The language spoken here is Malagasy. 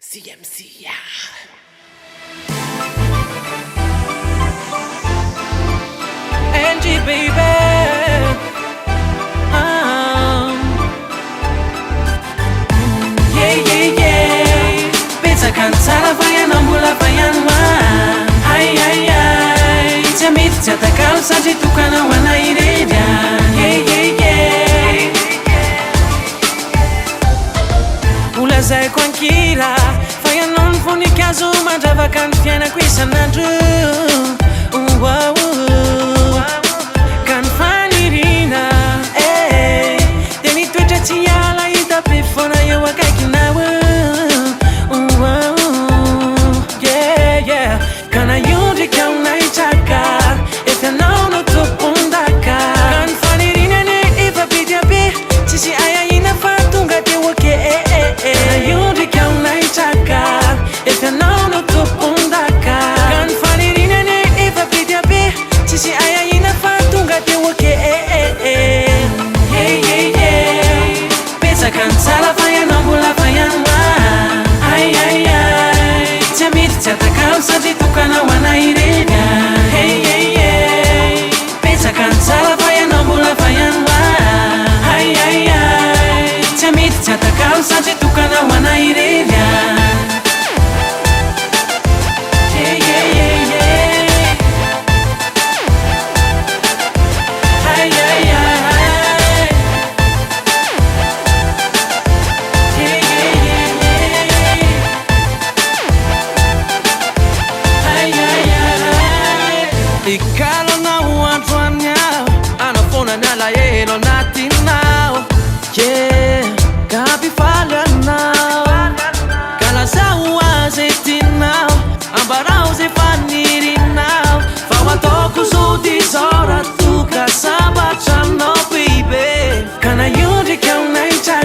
CMC, yeah. Angie, baby. Yeah. Pizza cansada, vayan a mula, vayan man. Ay. Jamit, jata calça de tucana, wana ireja. Yeah. Ula zay kwankira, vayan non funi caso, mangiava cantiana qui sanandru. Wow. Kan fanirina, teni tuja tiala ita pifona yo wakakinawa. Yeah. Kana yundi kauna itaka, if you know no to pundaka. Kan fanirina ne ifa pidia bi, sisi aya ina fatunga te wake. Kana yundi kauna itaka, if you know no to pundaka. Kan fanirina ne ifa pidia bi, sisi aya ina fatunga te wake. Yeah. Pesa cansada, vayan a mula, vayan man. Ay. Jamit, jata calça de tucana, wana ireja. Hey. Pesa cansada, vayan a mula, vayan man. Ay. Jamit, jata calça de tucana, wana ireja. Ikalo na uantuanya, anafona na la yelo nati now. Yeah, gabi falha now. Kala sawa zeti now, ambarau ze faniri now. Fawa toku so disora tu kasaba chano baby. Kana yundi kauna ita.